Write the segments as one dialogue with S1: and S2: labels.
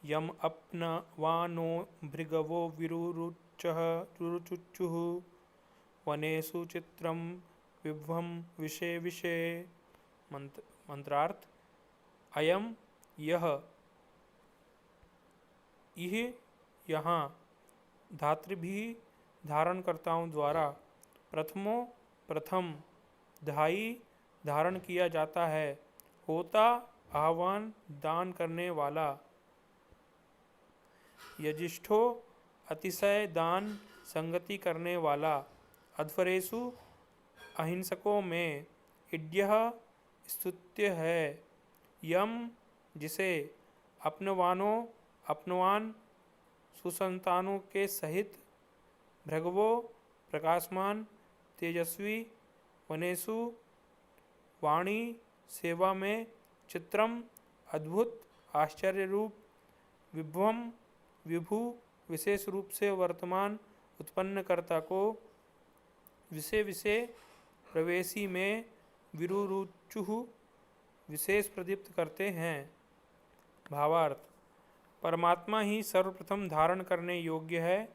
S1: यम अपनवानो भृगवो विरुरुचः रुरुचुचुः वनेषु चित्रं विभ्वं विषे विषे। मंत्रार्थ। अयम यह, यह यहाँ धातृभिः धारणकर्ताओं द्वारा प्रथम धाई धारण किया जाता है। होता आह्वान दान करने वाला। यजिष्ठो अतिशय दान संगति करने वाला। अध्वरेषु अहिंसकों में। इड्यः स्तुत्य है। यम जिसे। अपनवान सुसंतानों के सहित। भृगवो प्रकाशमान तेजस्वी। वनेषु वाणी सेवा में। चित्रम अद्भुत आश्चर्य रूप। विभ्वम विभु विशेष रूप से वर्तमान उत्पन्नकर्ता को। विषय विषय प्रवेशी में। विरुरुचुः विशेष प्रदीप्त करते हैं। भावार्थ। परमात्मा ही सर्वप्रथम धारण करने योग्य है।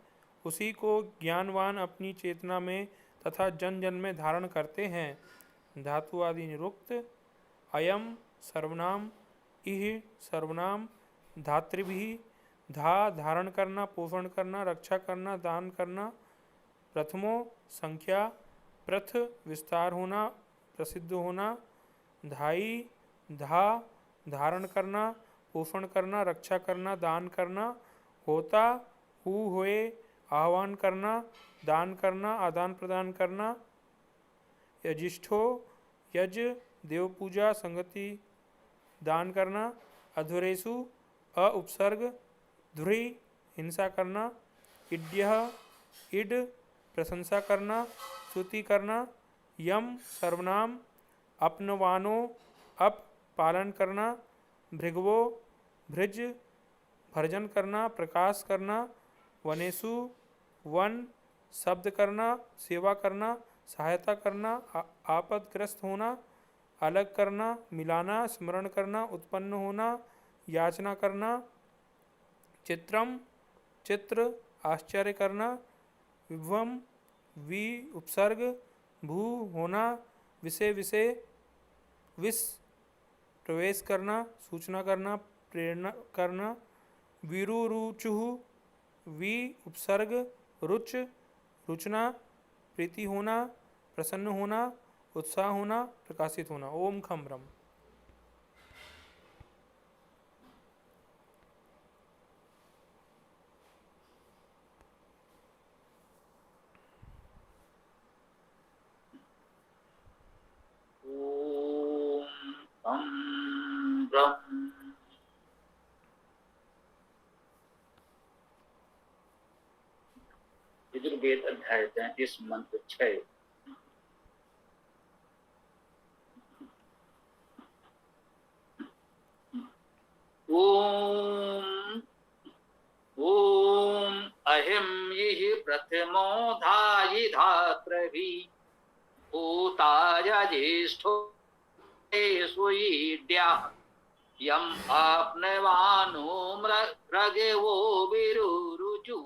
S1: उसी को ज्ञानवान अपनी चेतना में तथा जन जन में धारण करते हैं। धातु आदि निरुक्त। अयम सर्वनाम। इह सर्वनाम। धातृभिः धारण करना, पोषण करना, रक्षा करना, दान करना। प्रथमो संख्या। प्रथ विस्तार होना, प्रसिद्ध होना। धाई धारण करना, पोषण करना, रक्षा करना, दान करना। होता हुए आह्वान करना, दान करना, आदान प्रदान करना। यजिष्ठो यज देव पूजा संगति दान करना। अध्वरेषु उपसर्ग ध्रुई हिंसा करना। इड्यः इड प्रशंसा करना, स्तुति करना। यम सर्वनाम। अपनवानो अप पालन करना। भृगवो भृज भर्जन करना, प्रकाश करना। वनेषु वन शब्द करना, सेवा करना, सहायता करना, आपदग्रस्त होना, अलग करना, मिलाना, स्मरण करना, उत्पन्न होना, याचना करना। चित्रम चित्र आश्चर्य करना। विभ्वम वि उपसर्ग भू होना, विषय विषय विष प्रवेश करना, सूचना करना, प्रेरणा करना। विरुरुचुः वि उपसर्ग रुच रुचना, प्रीति होना, प्रसन्न होना, उत्साह होना, प्रकाशित होना। ओम खम ब्रह्म।
S2: यजुर्वेद अध्याय 33 मंत्र 6। ओम ओम अहिम यह प्रथमो धायि धात्रभि भूताय ज्येष्ठो सुईड्या यम आपनवानो मृगवो विरुरुचु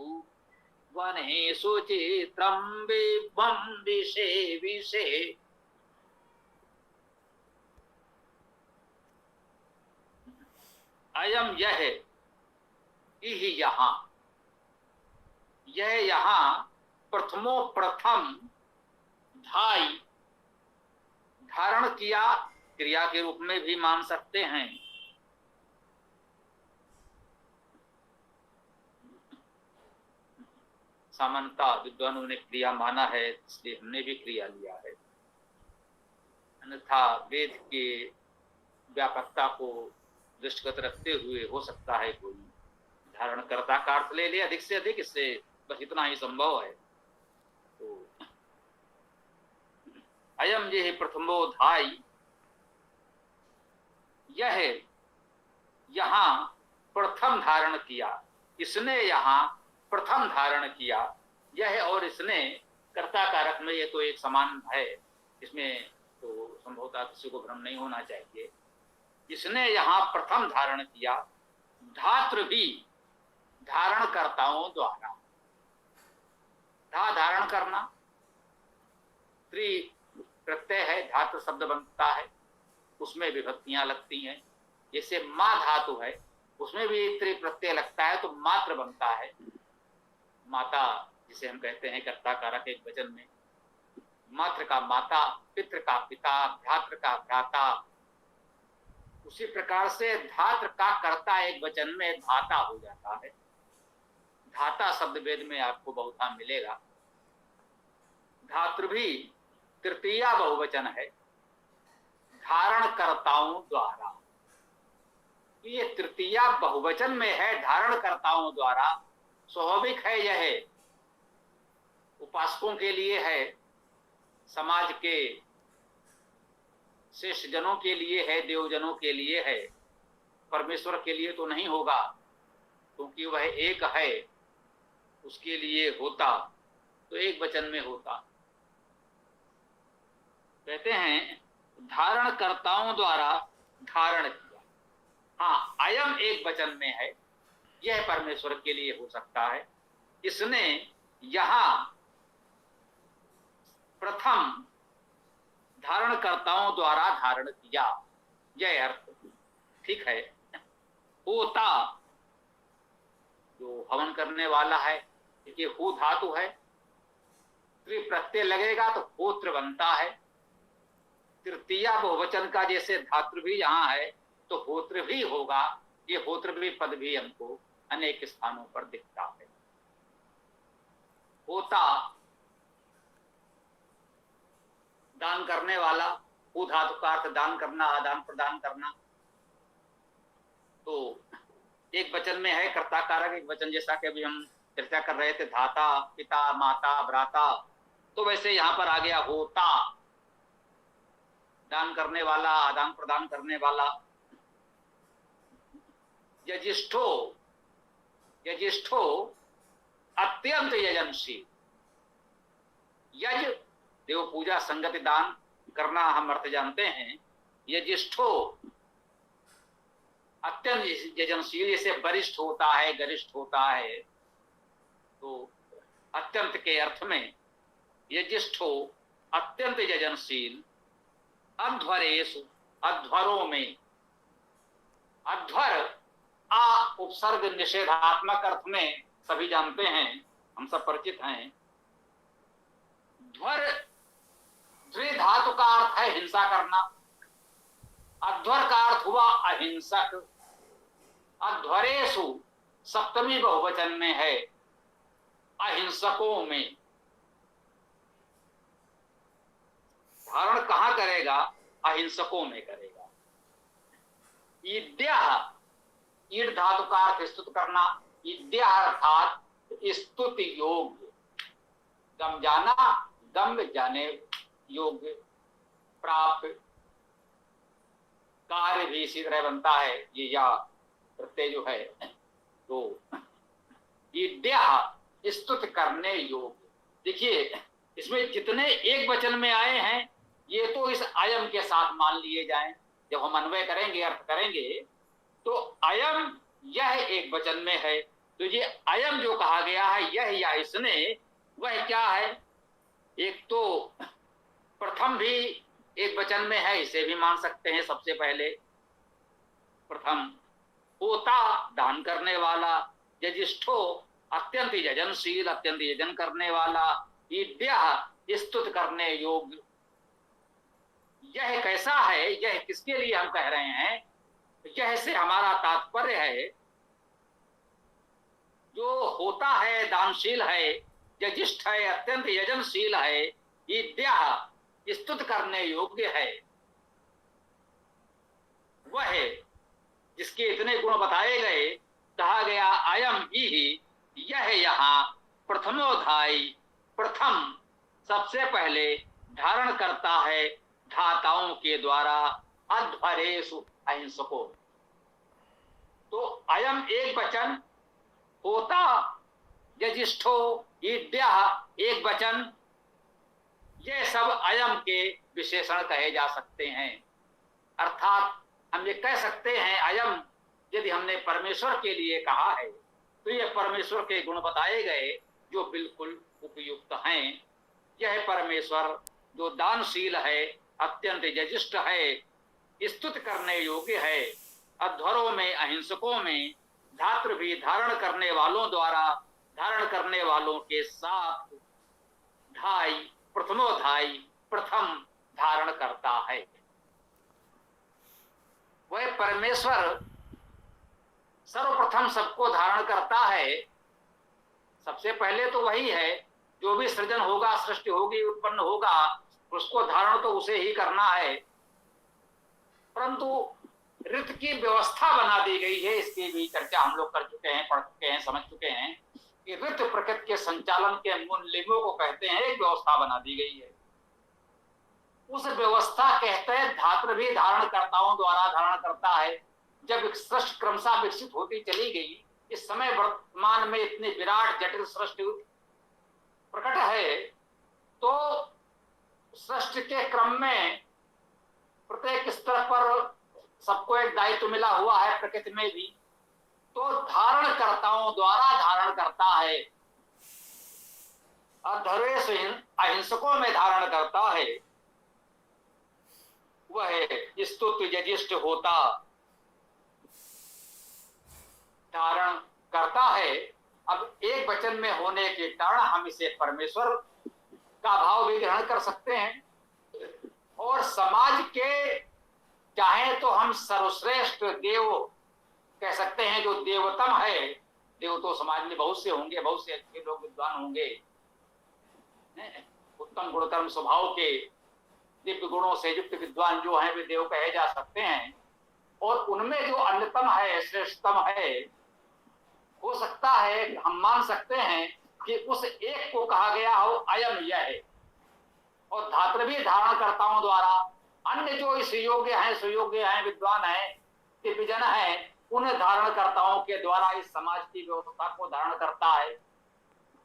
S2: वनेषु चित्रं विभ्वं विषे विषे। अयम यह इह यहाँ, यह यहाँ प्रथमो प्रथम धाई धारण किया, क्रिया के रूप में भी मान सकते हैं। सामान्यतः विद्वानों ने क्रिया माना है, इसलिए हमने भी क्रिया लिया है। अन्यथा वेद के व्यापकता को दृष्टिगत रखते हुए हो सकता है कोई धारणकर्ता का अर्थ ले ले अधिक से अधिक, इससे बस इतना ही संभव है। तो अयम ये प्रथमो धाई, यह यहाँ प्रथम धारण किया, इसने यहाँ प्रथम धारण किया। यह और इसने कर्ता कारक में ये तो एक समान है, इसमें तो संभवतः किसी को भ्रम नहीं होना चाहिए। इसने यहाँ प्रथम धारण किया धातृ भी धारणकर्ताओं द्वारा, धा धारण करना, त्रि प्रत्यय है, धातु शब्द बनता है, उसमें विभक्तियां लगती हैं। जैसे माँ धातु है, उसमें भी त्रि प्रत्यय लगता है तो मात्र बनता है। माता जिसे हम कहते हैं कर्ता कारक एक वचन में, मात्र का माता, पितृ का पिता, भ्रातृ का भ्राता। उसी प्रकार से धात्र का कर्ता एक वचन में धाता हो जाता है। धाता शब्द वेद में आपको बहुधा मिलेगा। धातृ भी तृतीया बहुवचन है, धारणकर्ताओं द्वारा। ये तृतीया बहुवचन में है, धारणकर्ताओं द्वारा। स्वाभाविक है, यह उपासकों के लिए है, समाज के शेष जनों के लिए है, देवजनों के लिए है। परमेश्वर के लिए तो नहीं होगा, क्योंकि वह एक है। उसके लिए होता तो एक वचन में होता। कहते हैं धारणकर्ताओं द्वारा धारण किया। हाँ, अयम एक वचन में है, यह परमेश्वर के लिए हो सकता है। इसने यहां प्रथम धारणकर्ताओं द्वारा धारण किया, यह अर्थ ठीक है। होता जो हवन करने वाला है, ये हु धातु है, त्रि प्रत्यय लगेगा तो होत्र बनता है। तृतीया बहुवचन का जैसे धातु भी यहां है तो होत्र भी होगा। ये होत्र भी पद भी हमको अनेक स्थानों पर दिखता है। होता दान करने वाला, हु धातु का अर्थ दान करना, आदान प्रदान करना। तो एक वचन में है कर्ता कारक एक वचन, जैसा कि अभी हम चर्चा कर रहे थे, धाता, पिता, माता, भ्राता। तो वैसे यहां पर आ गया होता, दान करने वाला, आदान प्रदान करने वाला। यजिष्ठो, यजिष्ठो अत्यंत यजनशील। यज देव पूजा, संगति, दान करना हम अर्थ जानते हैं। यजिष्ठो अत्यंत यजनशील, जैसे वरिष्ठ होता है, गरिष्ठ होता है, तो अत्यंत के अर्थ में यजिष्ठो अत्यंत यजनशील। अध्वरेषु, अध्वरों में, अध्वर आ उपसर्ग निषेधात्मक अर्थ में सभी जानते हैं, हम सब परिचित हैं। ध्वर द्वि धातु का अर्थ है हिंसा करना। अध्वर का अर्थ हुआ अहिंसक। अध्वरेषु सप्तमी बहुवचन में है, अहिंसकों में। धारण कहां करेगा? अहिंसकों में करेगा। ईद्यः, ईड धातु का अर्थ स्तुत करना। ईद्यः अर्थात स्तुति योग्य। गम जाना, गम जाने योग्य, प्राप्त। कार्य भी इसी तरह बनता है, ये या प्रत्यय जो है। तो ईद्यः स्तुत करने योग्य। देखिए इसमें जितने एक वचन में आए हैं, ये तो इस अयम के साथ मान लिए जाएं। जब हम अन्वय करेंगे, अर्थ करेंगे, तो अयम यह एक वचन में है। तो ये अयम जो कहा गया है, यह या इसने, वह क्या है? एक तो प्रथम भी एक वचन में है, इसे भी मान सकते हैं। सबसे पहले प्रथम होता दान करने वाला, यजिष्ठो अत्यंत यजनशील, अत्यंत यजन करने वाला, ईद्यः स्तुत करने योग्य। यह कैसा है? यह किसके लिए हम कह रहे हैं? यह से हमारा तात्पर्य है जो होता है दानशील है, यजिष्ठ है, अत्यंत यजनशील है, ईद्यः स्तुत करने योग्य है, वह है जिसके इतने गुण बताए गए। कहा गया अयम ही, यह यहाँ प्रथमोधायी, प्रथम सबसे पहले धारण करता है धाताओं के द्वारा, अध्वरेषु अहिंसको। तो अयम एक वचन, होता, यजिष्ठो, ईद्यः एक वचन, ये सब अयम के विशेषण कहे जा सकते हैं। अर्थात हम ये कह सकते हैं अयम यदि हमने परमेश्वर के लिए कहा है तो ये परमेश्वर के गुण बताए गए जो बिल्कुल उपयुक्त हैं। यह परमेश्वर जो दानशील है, अत्यंत यजिष्ठ है, स्तुति करने योग्य है, अध्वरों में, अहिंसकों में, धात्र भी धारण करने वालों द्वारा धारण करने वालों के साथ ढाई प्रथमोध्याय प्रथम धारण करता है। वह परमेश्वर सर्वप्रथम सबको धारण करता है। सबसे पहले तो वही है, जो भी सृजन होगा, सृष्टि होगी, उत्पन्न होगा, उसको धारण तो उसे ही करना है। परंतु ऋत की व्यवस्था बना दी गई है, इसकी भी चर्चा हम लोग कर चुके हैं, पढ़ चुके हैं, समझ चुके हैं कि ऋत प्रकृति के संचालन के मूल लिंगों को कहते हैं। एक व्यवस्था बना दी गई है, उस व्यवस्था कहते हैं धात्र भी धारणकर्ताओं द्वारा धारण करता है। जब सृष्टि क्रमशः विकसित होती चली गई, इस समय वर्तमान में इतनी विराट जटिल सृष्टि प्रकट है, तो सृष्टि के क्रम में प्रत्येक स्तर पर सबको एक दायित्व मिला हुआ है, प्रकृति में भी। तो धारणकर्ताओं द्वारा धारण करता है, अध्वर्येष अहिंसकों में धारण करता है। वह स्तुति यजिष्ठ होता धारण करता है। अब एक वचन में होने के कारण हम इसे परमेश्वर का भाव भी ग्रहण कर सकते हैं, और समाज के चाहे तो हम सर्वश्रेष्ठ देव कह सकते हैं, जो देवतम है। देव तो समाज में बहुत से होंगे, बहुत से अच्छे लोग, विद्वान होंगे, उत्तम गुणकर्म स्वभाव के दिव्य गुणों से युक्त विद्वान जो हैं वे देव कहे जा सकते हैं। और उनमें जो अन्यतम है, श्रेष्ठतम है, हो सकता है हम मान सकते हैं कि उस एक को कहा गया हो अयम यह है। और धात्र भी धारणकर्ताओं द्वारा अन्य जो इस योग्य हैं, सुयोग्य हैं, विद्वान हैं, दिव्यजन हैं, उन धारणकर्ताओं के द्वारा इस समाज की व्यवस्था को धारण करता है।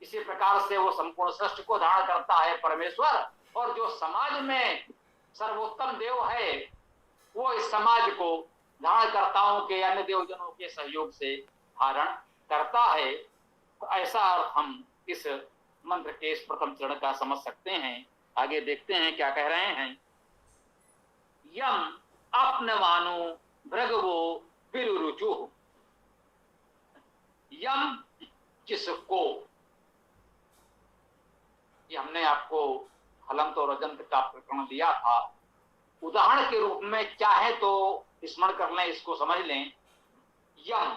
S2: इसी प्रकार से वो संपूर्ण सृष्टि को धारण करता है परमेश्वर। और जो समाज में सर्वोत्तम देव है, वो इस समाज को धारणकर्ताओं के, अन्य देवजनों के सहयोग से धारण करता है। तो ऐसा अर्थ हम इस मंत्र के इस प्रथम चरण का समझ सकते हैं। आगे देखते हैं क्या कह रहे हैं। यम अपनवानो भृगवो विरुरुचु। यम जिसको, ये हमने आपको हलंत और अजंत का प्रकरण दिया था, उदाहरण के रूप में चाहे तो स्मरण कर लें, इसको समझ लें। यम,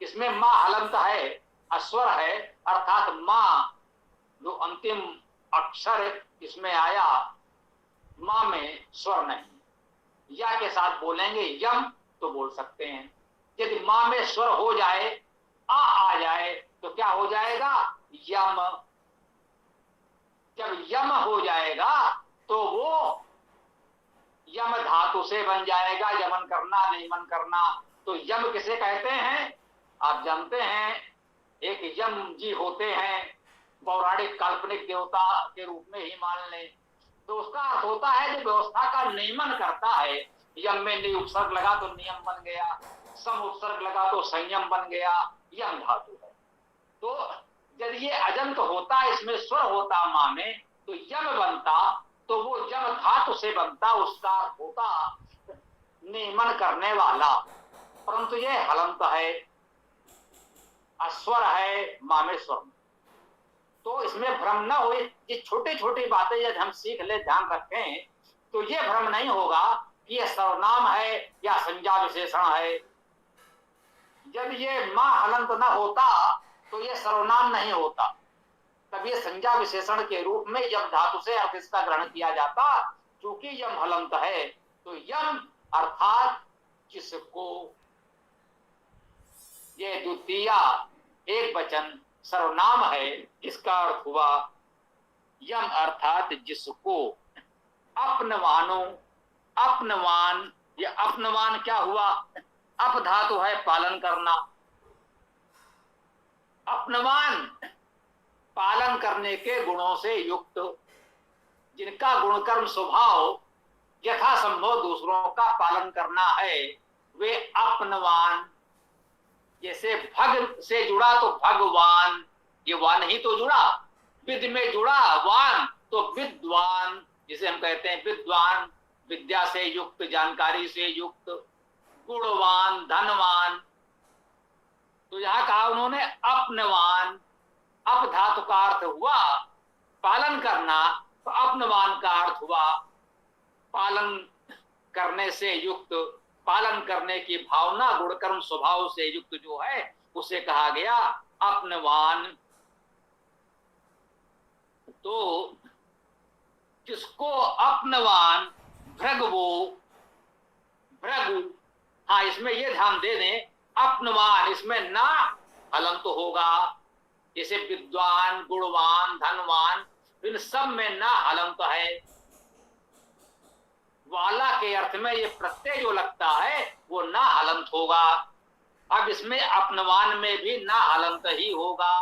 S2: इसमें मां हलंत है, अस्वर है, अर्थात मां जो अंतिम अक्षर इसमें आया, मां में स्वर नहीं। या के साथ बोलेंगे यम तो बोल सकते हैं। यदि मां में स्वर हो जाए, आ जाए, तो क्या हो जाएगा? यम। जब यम हो जाएगा तो वो यम धातु से बन जाएगा, यमन करना, नियमन करना। तो यम किसे कहते हैं आप जानते हैं, एक यम जी होते हैं, पौराणिक काल्पनिक देवता के रूप में ही मान लें। तो उसका अर्थ होता है जो व्यवस्था का नियमन करता है। यम में नि उपसर्ग लगा तो नियम बन गया, सम उपसर्ग लगा तो संयम बन गया, यम धातु है। तो जब ये अजंत होता, इसमें स्वर होता मां में, तो यम बनता, तो वो यम धातु से बनता, उसका होता नियमन करने वाला। परंतु ये हलंत है, अस्वर है, मां में स्वर। तो इसमें भ्रम न हो। ये छोटी छोटी बातें यदि हम सीख ले, ध्यान रखें, तो ये भ्रम नहीं होगा कि ये सर्वनाम है या संज्ञा विशेषण है। जब ये मां हलंत न होता तो ये सर्वनाम नहीं होता, तब ये संज्ञा विशेषण के रूप में यम धातु से अर्थ इसका ग्रहण किया जाता। चूंकि यम हलंत है तो यम अर्थात जिसको, ये द्वितीय एक वचन सर्वनाम है, इसका अर्थ हुआ यम अर्थात जिसको। अपनवानो, अपनवान, ये अपनवान क्या हुआ? अप धातु है पालन करना। अपनवान पालन करने के गुणों से युक्त, जिनका गुणकर्म स्वभाव यथासंभव दूसरों का पालन करना है, वे अपनवान, जैसे भग से जुड़ा तो भगवान, ये वान ही तो जुड़ा, विद में जुड़ा वान तो विद्वान, जिसे हम कहते हैं विद्वान, विद्या से युक्त, जानकारी से युक्त, गुणवान, धनवान। तो यहां कहा उन्होंने अपनवान, अप धातु का अर्थ हुआ पालन करना, तो अपनवान का अर्थ हुआ पालन करने से युक्त, पालन करने की भावना, गुणकर्म स्वभाव से युक्त जो है उसे कहा गया अपनवान। तो जिसको अपनवान भृगवो, भृगु, हाँ इसमें ये ध्यान दे दें, अपनवान इसमें ना हलंत तो होगा, जैसे विद्वान, गुणवान, धनवान, इन सब में ना हलंत है। वाला के अर्थ में ये प्रत्यय जो लगता है वो ना हलंत होगा। अब इसमें अपनवान में भी ना हलंत ही होगा।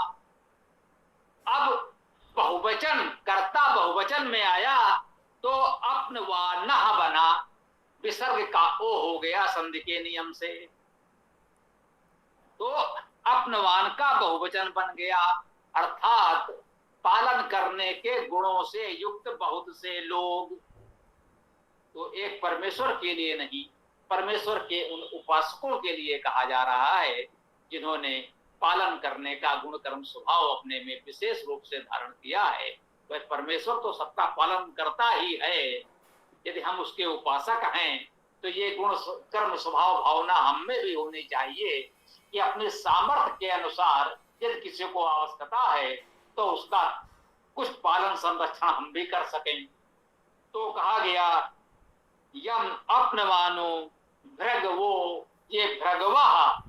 S2: अब बहुवचन, कर्ता बहुवचन में आया तो अपनवान बना, विसर्ग का ओ हो गया संधि के नियम से, तो अपनवान का बहुवचन बन गया, अर्थात पालन करने के गुणों से युक्त बहुत से लोग। तो एक परमेश्वर के लिए नहीं, परमेश्वर के उन उपासकों के लिए कहा जा रहा है जिन्होंने पालन करने का गुण कर्म स्वभाव अपने में विशेष रूप से धारण किया है। वह परमेश्वर तो सबका पालन करता ही है, यदि हम उसके उपासक हैं तो ये गुण कर्म स्वभाव भावना हम में भी होनी चाहिए कि अपने सामर्थ्य के अनुसार यदि किसी को आवश्यकता है तो उसका कुछ पालन संरक्षण हम भी कर सकें। तो कहा गया यम अपनवानो भृगवो, ये भृगवा,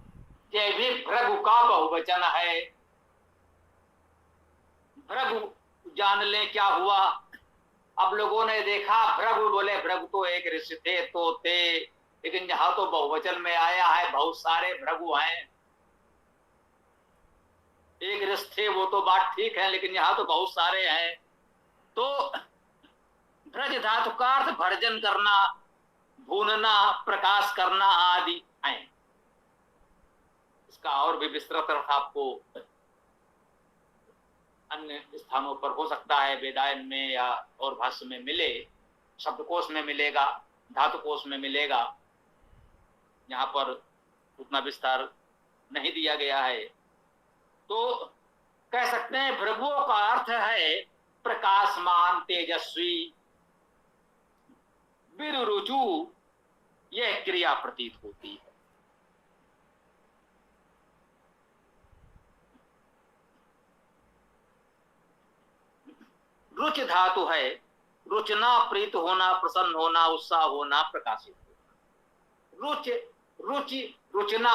S2: ये भी भृगु का बहुवचन है। भृगु जान ले क्या हुआ। अब लोगों ने देखा भृगु, बोले भृगु तो एक ऋषि थे तो थे, लेकिन यहां तो बहुवचन में आया है, बहुत सारे भृगु हैं। एक ऋषि थे वो तो बात ठीक है, लेकिन यहां तो बहुत सारे हैं। तो भ्रज धातु का अर्थ भर्जन करना, भूनना, प्रकाश करना आदि है। इसका और भी विस्तृत अर्थ आपको अन्य स्थानों पर हो सकता है, वेदायन में या और भाष्य में मिले, शब्दकोश में मिलेगा, धातुकोश में मिलेगा, यहाँ पर उतना विस्तार नहीं दिया गया है। तो कह सकते हैं भृगुओं का अर्थ है प्रकाशमान, तेजस्वी, विरुरुचु, यह क्रिया प्रतीत होती है। रुच धातु है, रुचना, प्रीत होना, प्रसन्न होना, उत्साह होना, प्रकाशित होना। रुच, रुचि, रुचना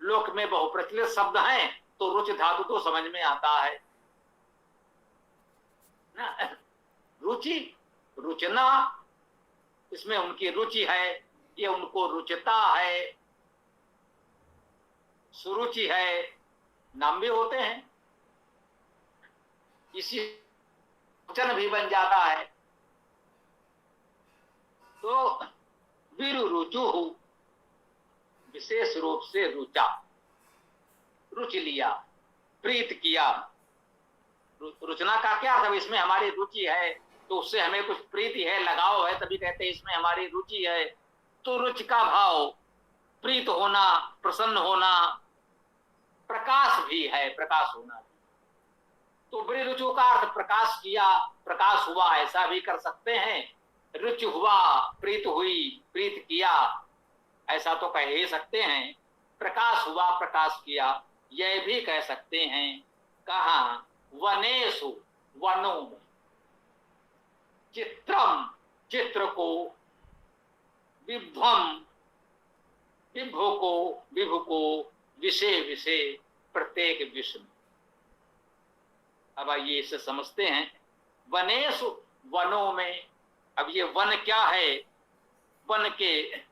S2: लोक में बहुप्रचलित शब्द हैं, तो रुच धातु तो समझ में आता है ना। रुचि, रुचना, इसमें उनकी रुचि है, ये उनको रुचता है, सुरुचि है, नाम भी होते हैं, इसी वचन भी बन जाता है। तो विरुरुचु, विशेष रूप से रुचा, रुचि लिया, प्रीत किया। रुचना का क्या अर्थ है, इसमें हमारी रुचि है तो उससे हमें कुछ प्रीति है, लगाव है, तभी कहते हैं इसमें हमारी रुचि है। तो रुचि का भाव प्रीत होना, प्रसन्न होना, प्रकाश भी है, प्रकाश होना। तो बड़ी रुचि का अर्थ प्रकाश किया, प्रकाश हुआ, ऐसा भी कर सकते हैं। रुचि हुआ, प्रीत हुई, प्रीत किया, ऐसा तो कह ही सकते हैं। प्रकाश हुआ, प्रकाश किया, यह भी कह सकते हैं। कहाँ, वनेषु, वनों में, चित्रम, चित्र को, विभ्वम, विभु को, विभु को, विषय, विषय, प्रत्येक विषय। अब आइए इसे समझते हैं। वनेषु, वनों में। अब ये वन क्या है, वन के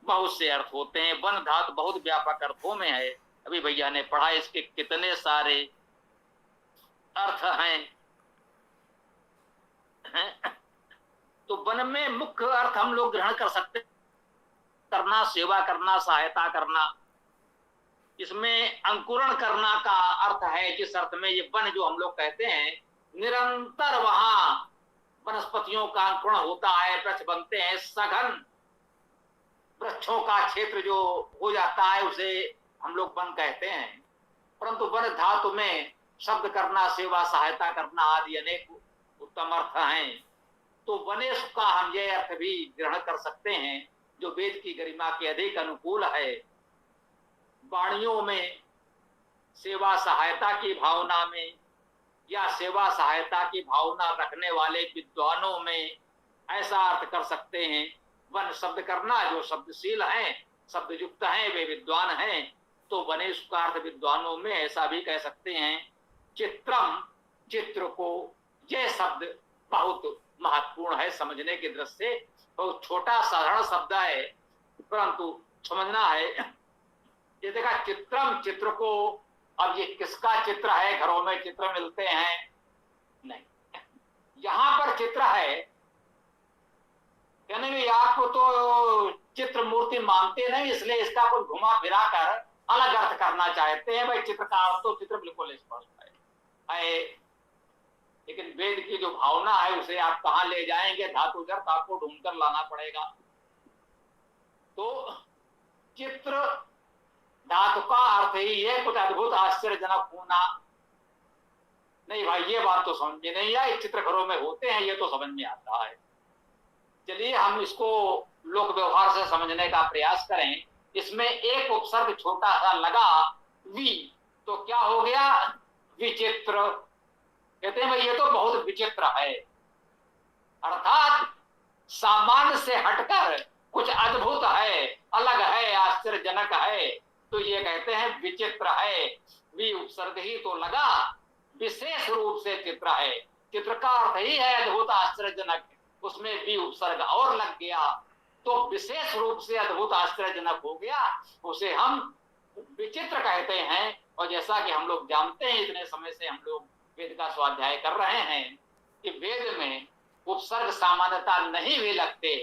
S2: बहुत से अर्थ होते हैं, वन धातु बहुत व्यापक अर्थों में है। अभी भैया ने पढ़ा, इसके कितने सारे अर्थ हैं। तो वन में मुख्य अर्थ हम लोग ग्रहण कर सकते करना, सेवा करना, सहायता करना। इसमें अंकुरण करना का अर्थ है, जिस अर्थ में ये वन जो हम लोग कहते हैं, निरंतर वहां वनस्पतियों का अंकुरण होता है, वृक्ष बनते हैं, सघन वृक्षों का क्षेत्र जो हो जाता है उसे हम लोग वन कहते हैं। परंतु वन धातु में शब्द करना, सेवा सहायता करना आदि अनेक उत्तम अर्थ हैं। तो वनेश का हम यह अर्थ भी ग्रहण कर सकते हैं जो वेद की गरिमा के अधिक अनुकूल है। वाणियों में सेवा सहायता की भावना में या सेवा सहायता की भावना रखने वाले विद्वानों में ऐसा अर्थ कर सकते हैं। वन शब्द करना, जो शब्दशील हैं, शब्द युक्त हैं, वे विद्वान हैं। तो वनेश का अर्थ विद्वानों में ऐसा भी कह सकते हैं। चित्रम, चित्र को, यह शब्द बहुत महत्वपूर्ण है समझने की दृष्टि से। बहुत छोटा साधारण शब्द है, परंतु समझना है। ये देखा चित्रम, चित्र को, अब ये किसका चित्र है? घरों में चित्र मिलते हैं? नहीं, यहां पर चित्र है, यानी भी आपको तो चित्र मूर्ति मानते नहीं, इसलिए इसका कुछ घुमा फिरा कर अलग अर्थ करना चाहते हैं। भाई चित्र का अर्थ तो चित्र बिल्कुल स्पष्ट है, लेकिन वेद की जो भावना है उसे आप कहां ले जाएंगे? धातु अर्थ आपको ढूंढकर लाना पड़ेगा। तो चित्र धातु का अर्थ ही है कुछ अद्भुत आश्चर्यजनक होना। नहीं भाई, ये बात तो समझ में नहीं आई, चित्र घरों में होते हैं ये तो समझ में आता है। चलिए हम इसको लोक व्यवहार से समझने का प्रयास करें। इसमें एक उपसर्ग छोटा सा लगा, वी, तो क्या हो गया? विचित्र। कहते हैं भाई ये तो बहुत विचित्र है, अर्थात सामान्य से हटकर कुछ अद्भुत है, अलग है, आश्चर्यजनक है, तो ये कहते हैं विचित्र है। वी उपसर्ग ही तो लगा, विशेष रूप से चित्र है। चित्र का अर्थ ही है अद्भुत आश्चर्यजनक, उसमें भी उपसर्ग और लग गया तो विशेष रूप से अद्भुत आश्चर्यजनक हो गया, उसे हम विचित्र कहते हैं। और जैसा कि हम लोग जानते हैं, इतने समय से हम लोग वेद का स्वाध्याय कर रहे हैं कि वेद में उपसर्ग सामान्यता नहीं भी लगते।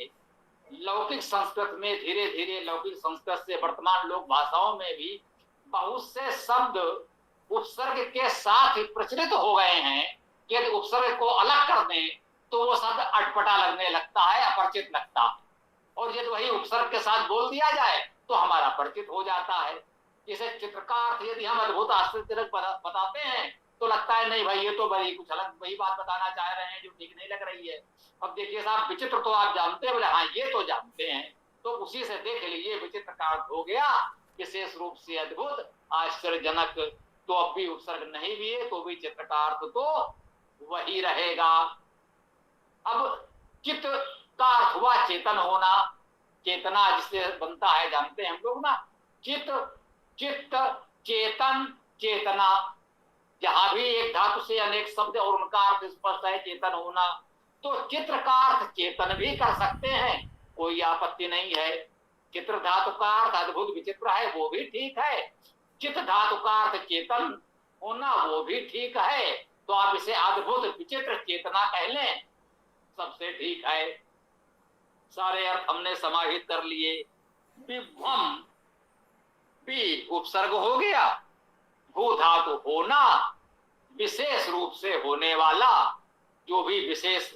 S2: लौकिक संस्कृत में धीरे धीरे लौकिक संस्कृत से वर्तमान लोक भाषाओं में भी बहुत से शब्द उपसर्ग के साथ ही प्रचलित हो गए हैं। यदि उपसर्ग को अलग कर दें तो वो शब्द अटपटा लगने लगता है, अपरिचित लगता है, और यदि वही उपसर्ग के साथ बोल दिया जाए तो हमारा परिचित हो जाता है। जैसे चित्र का अर्थ यदि हम अद्भुत आश्चर्यजनक बताते हैं तो लगता है नहीं भाई ये तो बड़ी कुछ अलग वही बात बताना चाह रहे हैं जो ठीक नहीं लग रही है। अब देखिए साहब, विचित्र तो आप जानते हैं, बोले हाँ ये तो जानते हैं, तो उसी से देख लीजिए विचित्र का अर्थ हो गया विशेष रूप से अद्भुत आश्चर्यजनक। तो अब भी उपसर्ग नहीं भी है तो भी चित्र का अर्थ तो वही रहेगा। अब चित्त का अर्थ हुआ चेतन होना, चेतना जिससे बनता है जानते हैं हम लोग ना, चित्त, चित्त, चेतन, चेतना। जहां भी एक धातु से अनेक शब्द और उनका अर्थ स्पष्ट है चेतन होना, तो चित्र का अर्थ चेतन भी कर सकते हैं, कोई आपत्ति नहीं है। चित्र धातु का अर्थ अद्भुत विचित्र है, वो भी ठीक है। चित्त धातु का अर्थ चेतन होना, वो भी ठीक है। तो आप इसे अद्भुत विचित्र चेतना कह लें, सबसे ठीक है। सारे अर्थ हमने समाहित कर लिए। विभ्वम, भी उपसर्ग हो गया, भू धातु होना, विशेष रूप से होने वाला, जो भी विशेष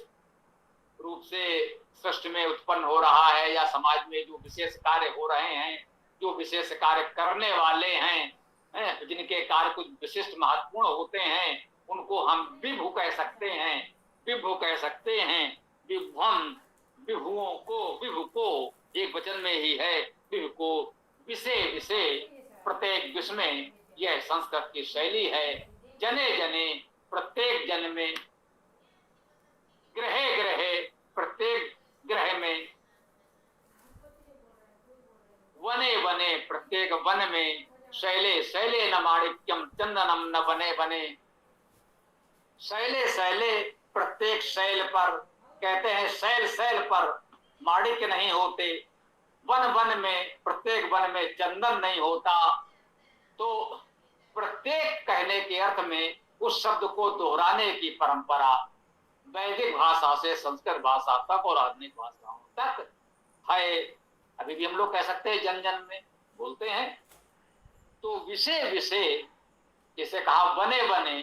S2: रूप से सृष्टि में उत्पन्न हो रहा है या समाज में जो विशेष कार्य हो रहे हैं, जो विशेष कार्य करने वाले हैं, जिनके कार्य कुछ विशिष्ट महत्वपूर्ण होते हैं, उनको हम विभु कह सकते हैं, विभु कह सकते हैं। विभ्वम, विभुओं को, विभु को एक वचन में ही है, विभु को विषय विषय, प्रत्येक विषय में, यह संस्कृत की शैली है। जने जने, प्रत्येक जन में, ग्रहे ग्रहे, प्रत्येक ग्रह में, वने वने, प्रत्येक वन में, शैले शैले न माणिक्यम चंदनम न बने बने, शैले शैले, प्रत्येक शैल पर, कहते हैं शैल शैल पर माणिक्य नहीं होते, वन वन में, प्रत्येक वन में चंदन नहीं होता। तो प्रत्येक कहने के अर्थ में उस शब्द को दोहराने की परंपरा वैदिक भाषा से संस्कृत भाषा तक और आधुनिक भाषाओं तक है। अभी भी हम लोग कह सकते हैं, जन जन में बोलते हैं। तो विषय विषय, जैसे कहा बने बने,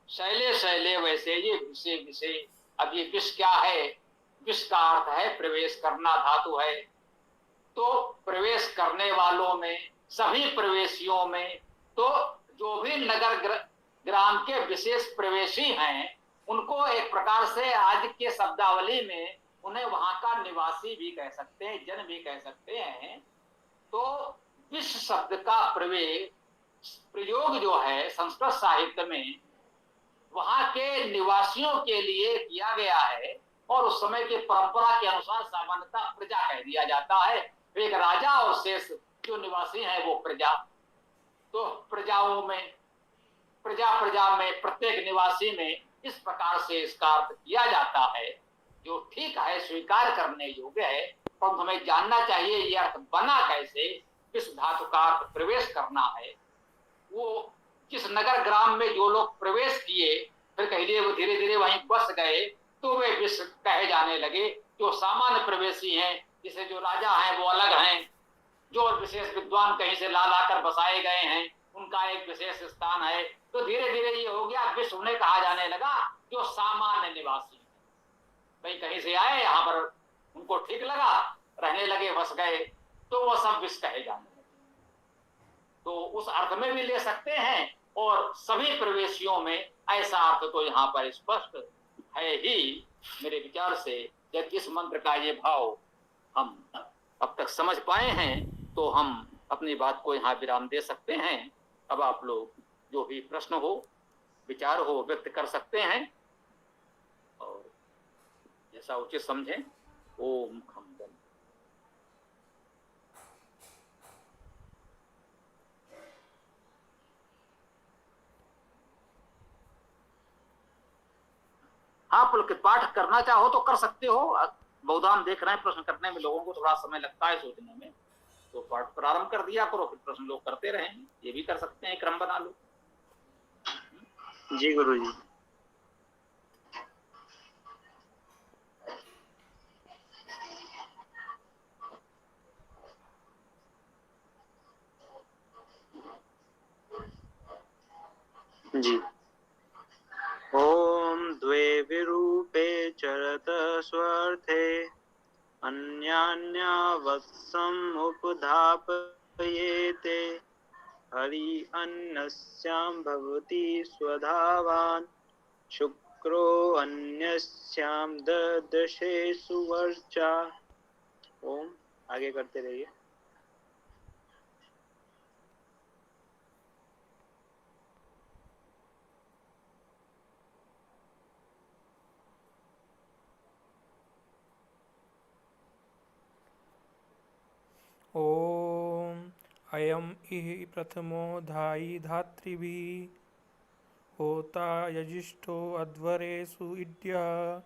S2: शैले शैले, वैसे ये विषय विषय। अब ये विष क्या है? विष का अर्थ है प्रवेश करना, धातु है। तो प्रवेश करने वालों में, सभी प्रवेशियों में, तो जो भी नगर ग्राम के विशेष प्रवेशी हैं, उनको एक प्रकार से आज के शब्दावली में उन्हें वहां का निवासी भी कह सकते हैं, जन भी कह सकते हैं। तो विश्व शब्द का प्रयोग जो है संस्कृत साहित्य में, वहां के निवासियों के लिए किया गया है। और उस समय की परंपरा के अनुसार सामान्यतः प्रजा कह दिया जाता है। एक राजा और शेष जो निवासी हैं वो प्रजा। तो प्रजाओं में, प्रजा प्रजा में, प्रत्येक निवासी में, इस प्रकार से इसका अर्थ किया जाता है, जो ठीक है, स्वीकार करने योग्य है। परंतु हमें जानना चाहिए यह अर्थ बना कैसे। किस धातु का अर्थ प्रवेश करना है। वो जिस नगर ग्राम में जो लोग प्रवेश किए, फिर कहिए वो धीरे धीरे वहीं बस गए, तो वे विश्व कहे जाने लगे। जो सामान्य प्रवेशी हैं, जिसे जो राजा हैं वो अलग हैं, जो विशेष विद्वान कहीं से ला लाकर बसाए गए हैं, उनका एक विशेष स्थान है। तो धीरे धीरे ये हो गया, विश्व उन्हें कहा जाने लगा जो सामान्य निवासी। भाई कहीं से आए, यहाँ पर उनको ठीक लगा, रहने लगे, बस गए, तो वो सब विश्व कहे जाने लगे। तो उस अर्थ में भी ले सकते हैं, और सभी प्रवेशियों में ऐसा अर्थ तो यहाँ पर स्पष्ट है ही मेरे विचार से। जब इस मंत्र का ये भाव हम अब तक समझ पाए हैं, तो हम अपनी बात को यहाँ विराम दे सकते हैं। अब आप लोग जो भी प्रश्न हो, विचार हो, व्यक्त कर सकते हैं, और जैसा उचित समझें। ओम खम दम। हाँ, पुलकित पाठ करना चाहो तो कर सकते हो। बहुधा हम देख रहे हैं प्रश्न करने में लोगों को थोड़ा समय लगता है सोचने में, तो पाठ प्रारंभ कर दिया करो, फिर प्रश्न लोग करते रहेंगे। ये भी कर सकते हैं, क्रम बना लो।
S3: जी गुरु जी। जी। ओम द्वे विरूपे चरत स्वर्थे, अन्यान्यावत्सम् उपधापयेते, हरि अन्यस्यां भवति स्वधावान्, शुक्रो अन्यस्यां ददृशे सुवर्चा। ओम आगे करते रहिए।
S1: ओम अयम इह प्रथमो धायी धातृभिः होता यजिष्ठो अध्वरेषु इड्यः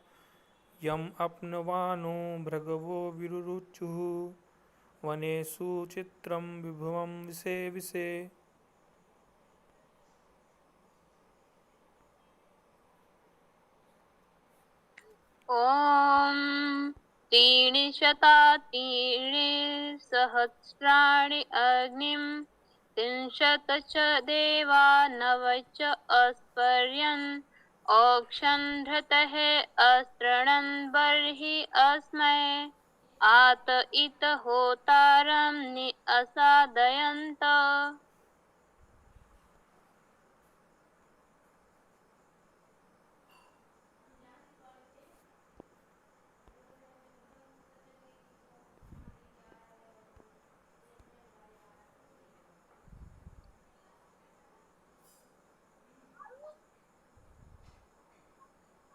S1: यम अपनवानो भृगवो विरुरुचुः वनेषु चित्रं विभवं विषे विषे।
S4: ॐ त्रीणि शता त्रीणि सहस्राणि अग्निं त्रिंशत् च देवा नव च अस्पर्यन् औक्षन्धृतः अस्त्रणन् बर्हि अस्मै आत इत होतारं नि असादयन्त।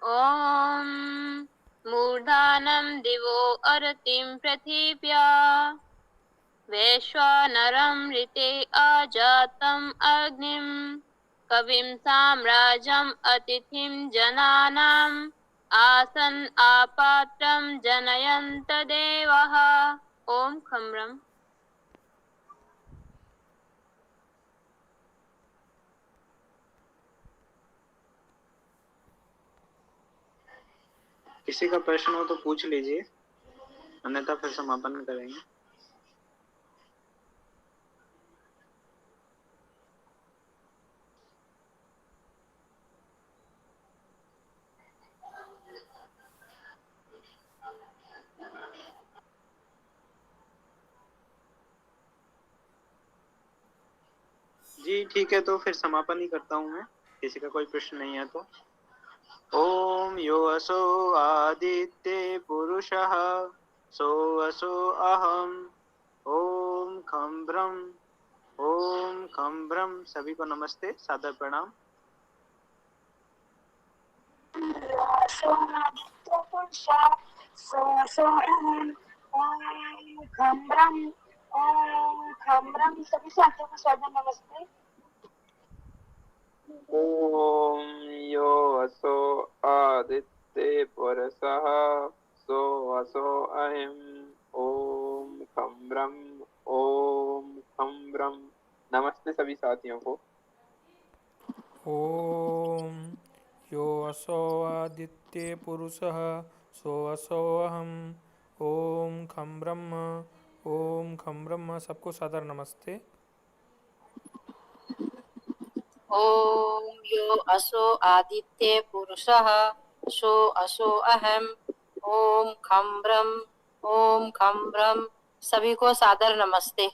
S4: ॐ मूर्धानं दिवो अरतिं पृथिव्या वैश्वानरं ऋते आजातम् अग्निं कविं साम्राज्यम् अतिथिं जनानाम् आसन् आपात्रं जनयन्त देवः। ओम खम्रम।
S3: किसी का प्रश्न हो तो पूछ लीजिए। अन्यथा फिर समापन करेंगे। जी ठीक है, तो फिर समापन ही करता हूँ मैं, किसी का कोई प्रश्न नहीं है तो। ओम यो असो आदित्य पुरुषः सो असो अहम ओम खम ब्रह्म। सभी को नमस्ते, सादर प्रणाम।
S5: सभी साथियों को सादर नमस्ते।
S3: ओम यो असो आदित्य पुरुषः सो असो अहम ओम खम ब्रह्म। नमस्ते सभी साथियों को।
S1: ओम यो असो आदित्य पुरुषः सो असो अहम ओम खम ब्रह्म सबको सादर नमस्ते।
S5: ओम यो असो आदित्य पुरुषः सो असो अहम ओम खम ब्रह्म सभी को सादर नमस्ते।